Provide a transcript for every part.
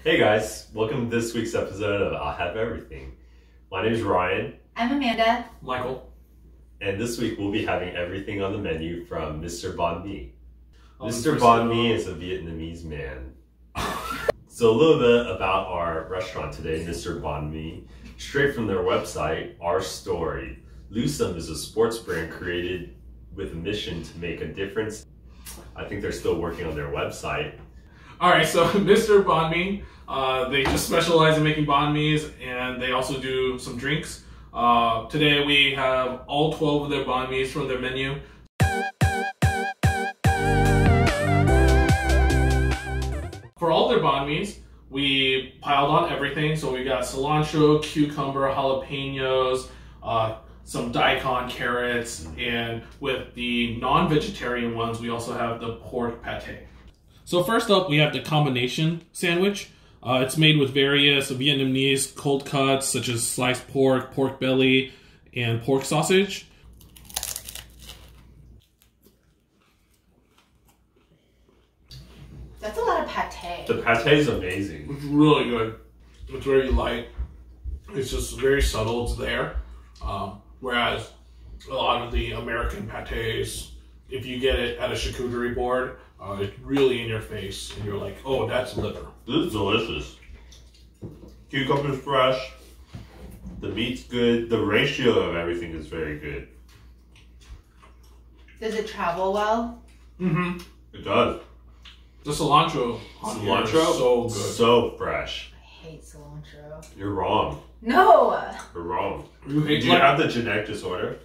Hey guys, welcome to this week's episode of I'll Have Everything. My name is Ryan. I'm Amanda. Michael. And this week we'll be having everything on the menu from Mr. Bun Me. Mr. Bun Me is a Vietnamese man. So a little bit about our restaurant today, Mr. Bun Me. Straight from their website, our story. Lusum is a sports brand created with a mission to make a difference. I think they're still working on their website. Alright, so Mr. Banh Mi, they just specialize in making banh mi's, and they also do some drinks. Today we have all 12 of their banh mi's from their menu. For all their banh mi's, we piled on everything. So we got cilantro, cucumber, jalapenos, some daikon carrots, and with the non-vegetarian ones, we also have the pork pate. So first up, we have the combination sandwich. It's made with various Vietnamese cold cuts, such as sliced pork, pork belly, and pork sausage. That's a lot of pate. The pate is amazing. It's really good. It's very light. It's just very subtle. It's there. Whereas a lot of the American pates, if you get it at a charcuterie board, it's really in your face, and you're like, oh, that's liver. This is delicious. Cucumber's fresh. The meat's good. The ratio of everything is very good. Does it travel well? Mm-hmm. It does. The cilantro on here is so good. So fresh. I hate cilantro. You're wrong. No! You're wrong. You hate Do you have the genetic disorder?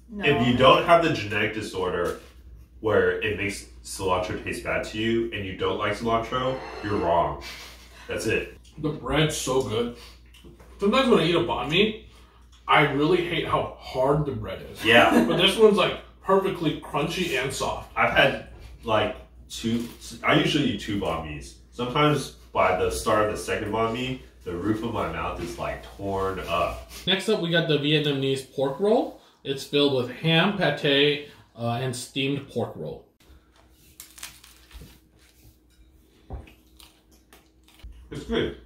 No. If you don't have the genetic disorder where it makes cilantro taste bad to you and you don't like cilantro, you're wrong. That's it. The bread's so good. Sometimes when I eat a banh mi, I really hate how hard the bread is. Yeah. But this one's like perfectly crunchy and soft. I've had like I usually eat 2 banh mi's. Sometimes by the start of the second banh mi, the roof of my mouth is like torn up. Next up, we got the Vietnamese pork roll. It's filled with ham, pate, and steamed pork roll. It's good.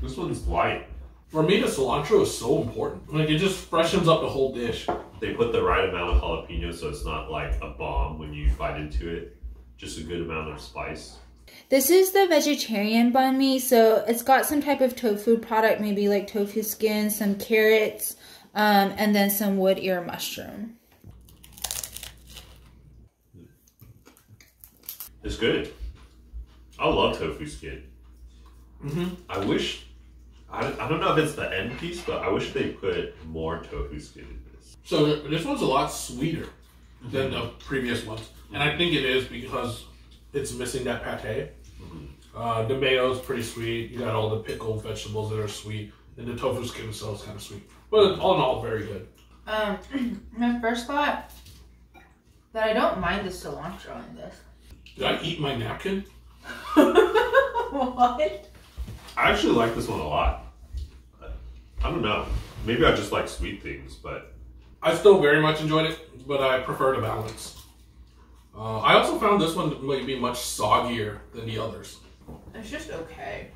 This one's light. For me, the cilantro is so important. Like, it just freshens up the whole dish. They put the right amount of jalapeno so it's not like a bomb when you bite into it. Just a good amount of spice. This is the vegetarian banh mi, so it's got some type of tofu product, maybe like tofu skin, some carrots, and then some wood ear mushroom. It's good. I love tofu skin. Mm-hmm. I wish, I don't know if it's the end piece, but I wish they put more tofu skin in this. So this one's a lot sweeter than the previous ones. And I think it is because it's missing that pate. The mayo is pretty sweet. You got all the pickled vegetables that are sweet. And the tofu skin itself is kind of sweet. But all in all, very good. My first thought that I don't mind the cilantro in this. Did I eat my napkin? What? I actually like this one a lot. I don't know. Maybe I just like sweet things, but... I still very much enjoyed it, but I prefer the balance. I also found this one to be much soggier than the others. It's just okay.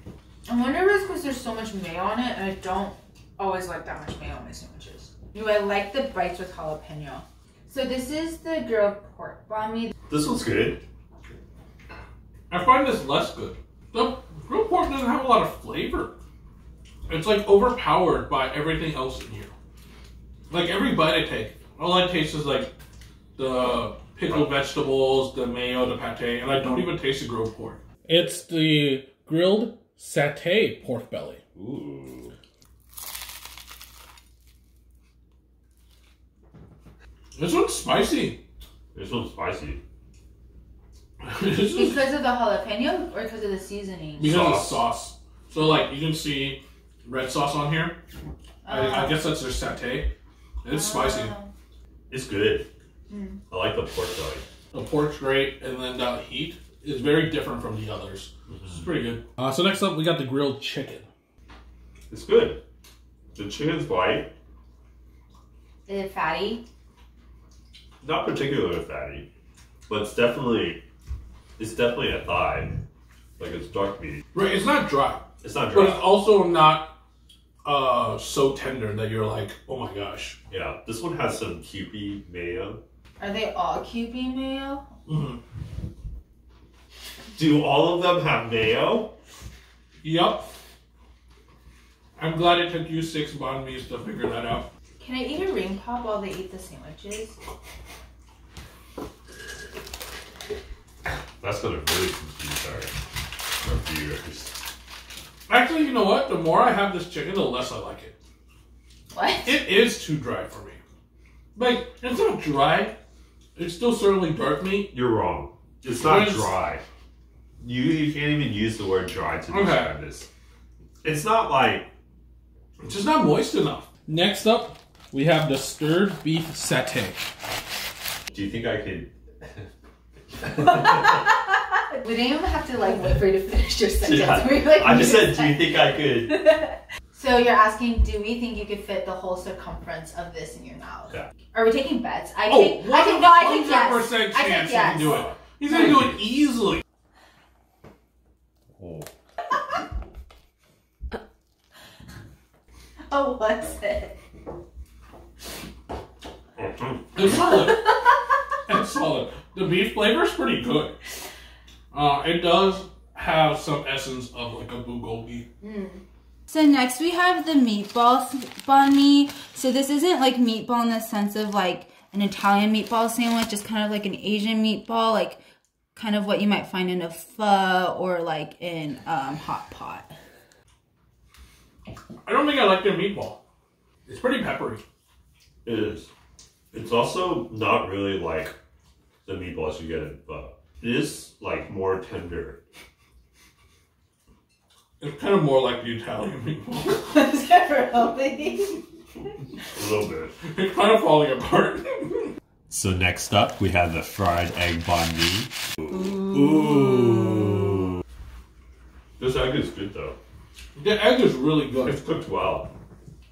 I wonder if it's because there's so much mayo on it, and I don't always like that much mayo on my sandwiches. I like the bites with jalapeno. So this is the grilled pork banh mi. This one's good. I find this less good. The grilled pork doesn't have a lot of flavor. It's like overpowered by everything else in here. Like every bite I take, all I taste is like the pickled vegetables, the mayo, the pate, and I don't even taste the grilled pork. It's the grilled satay pork belly. Ooh. This one's spicy. This one's spicy. Because of the jalapeno or because of the seasoning? Because of the sauce. So like you can see red sauce on here. I guess that's their satay. It's spicy. It's good. I like the pork belly. The pork's great, and then the heat is very different from the others. It's pretty good. So next up, we got the grilled chicken. It's good. The chicken's light. Is it fatty? Not particularly fatty, but it's definitely a thigh. Like it's dark meat. Right, it's not dry. It's not But dry. it's also not so tender that you're like, oh my gosh. Yeah, this one has some Kewpie mayo. Are they all Kewpie mayo? Mm-hmm. Do all of them have mayo? Yep. I'm glad it took you 6 banh mi's to figure that out. Can I eat a ring pop while they eat the sandwiches? That's gonna really confuse our viewers. Actually, you know what? The more I have this chicken, the less I like it. What? It is too dry for me. Like, it's not dry. It's still certainly dark meat. You're wrong. It's not dry. You can't even use the word dry to describe this. It's not like... It's just not moist enough. Next up, we have the stirred beef satay. Do you think I could... We didn't even have to like wait for you to finish your sentence. Yeah. We, like, I just said, do you think I could... So you're asking, do we think you could fit the whole circumference of this in your mouth? Yeah. Are we taking bets? I Oh, think yes. 100% I chance think you can do it. He's gonna do it easily. Oh. Oh, what's it? It's solid. It's solid. The beef flavor is pretty good. It does have some essence of like a bulgogi. So next we have the Meatballs Bunny. So this isn't like meatball in the sense of like an Italian meatball sandwich. It's kind of like an Asian meatball, like kind of what you might find in a pho or like in hot pot. I don't think I like their meatball. It's pretty peppery. It is. It's also not really like the meatballs you get in pho. It is like more tender. It's kind of more like the Italian meatball. Is that for healthy? A little bit. It's kind of falling apart. So next up, we have the fried egg Bundy. Ooh. This egg is good though. The egg is really good. It's cooked well.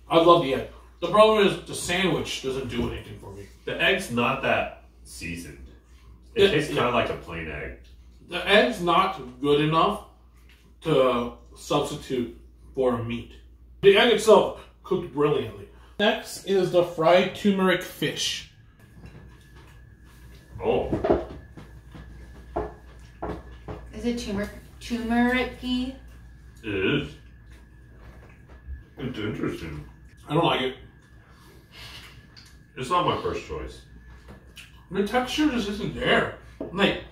I love the egg. The problem is the sandwich doesn't do anything for me. The egg's not that seasoned. It tastes kind of like a plain egg. The egg's not good enough to substitute for a meat. The egg itself cooked brilliantly. Next is the fried turmeric fish. Oh. Is it turmeric-y? It is. It's interesting. I don't like it. It's not my first choice. The texture just isn't there. Like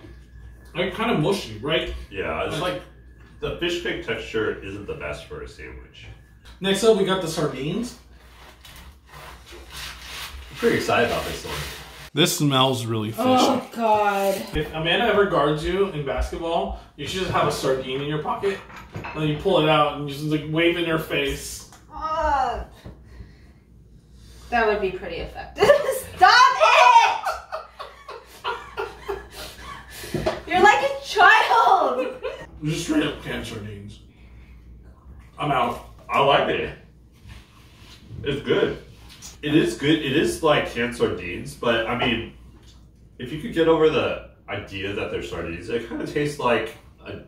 kind of mushy, right? Yeah, it's like the fish cake texture isn't the best for a sandwich. Next up, we got the sardines. I'm pretty excited about this one. This smells really fishy. Oh God. If Amanda ever guards you in basketball, you should just have a sardine in your pocket. And then you pull it out and you just like wave in her face. That would be pretty effective. Stop it! You're like a child! Just straight up canned sardines. I'm out. I like it. It's good. It is good. It is like canned sardines, but I mean, if you could get over the idea that they're sardines, it kind of tastes like a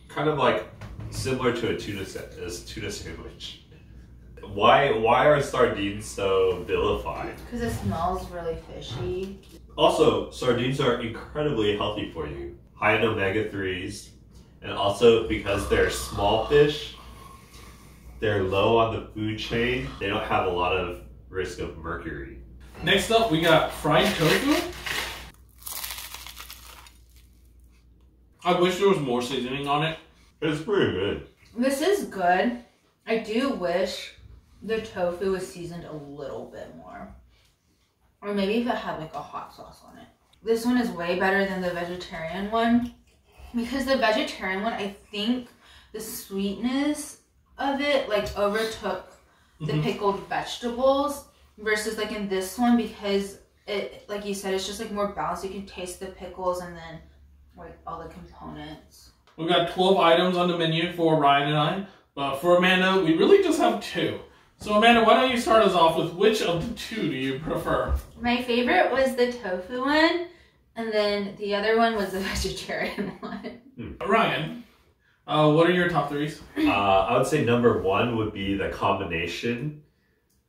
kind of like similar to a tuna sandwich. Why are sardines so vilified? Because it smells really fishy. Also, sardines are incredibly healthy for you. High in omega-3s, and also because they're small fish, they're low on the food chain. They don't have a lot of risk of mercury. Next up, we got fried tofu. I wish there was more seasoning on it. It's pretty good. This is good. I do wish the tofu was seasoned a little bit more. Or maybe if it had like a hot sauce on it. This one is way better than the vegetarian one. Because the vegetarian one, I think the sweetness of it like overtook the pickled vegetables. Versus like in this one, because it, like you said, it's just like more balanced. You can taste the pickles and then like all the components. We've got 12 items on the menu for Ryan and I. But for Amanda, we really just have 2. So Amanda, why don't you start us off with which of the 2 do you prefer? My favorite was the tofu one, and then the other one was the vegetarian one. Ryan, What are your top threes? I would say number 1 would be the combination.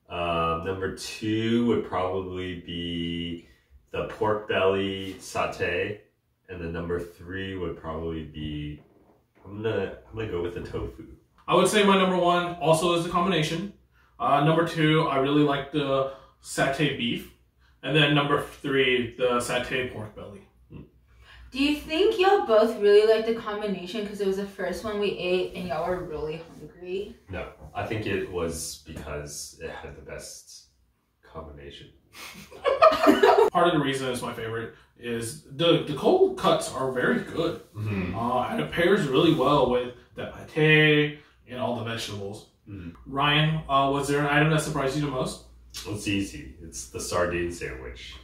Number 2 would probably be the pork belly satay, and then number 3 would probably be I'm gonna go with the tofu. I would say my number 1 also is the combination. Number 2, I really like the satay beef, and then number 3, the satay pork belly. Do you think y'all both really like the combination because it was the first one we ate and y'all were really hungry? No, I think it was because it had the best combination. Part of the reason it's my favorite is the cold cuts are very good. Mm-hmm. And it pairs really well with the pate and all the vegetables. Mm-hmm. Ryan, was there an item that surprised you the most? It's easy. It's the sardine sandwich.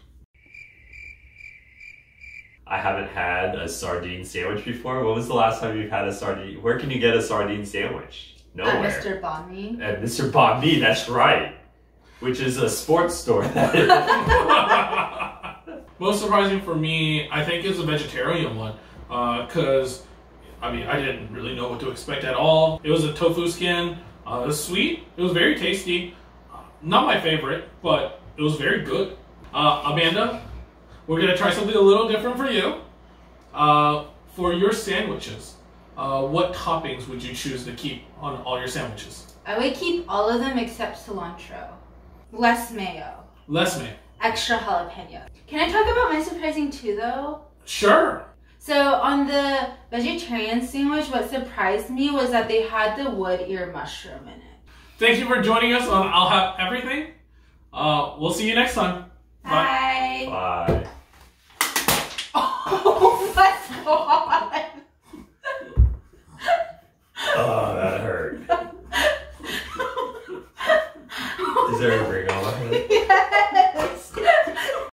I haven't had a sardine sandwich before. When was the last time you've had a sardine? Where can you get a sardine sandwich? Nowhere. At Mr. Bun Me. At Mr. Bun Me, that's right. Which is a sports store. Most surprising for me, I think, is the vegetarian one. Because, I mean, I didn't really know what to expect at all. It was a tofu skin. It was sweet. It was very tasty. Not my favorite, but it was very good. Amanda, we're going to try something a little different for you. For your sandwiches, what toppings would you choose to keep on all your sandwiches? I would keep all of them except cilantro. Less mayo. Less mayo. Extra jalapeno. Can I talk about my surprising too, though? Sure. So on the vegetarian sandwich, what surprised me was that they had the wood ear mushroom in it. Thank you for joining us on I'll Have Everything. We'll see you next time. Bye. Bye. Oh my god. Oh, that hurt. Is there a ring on my head?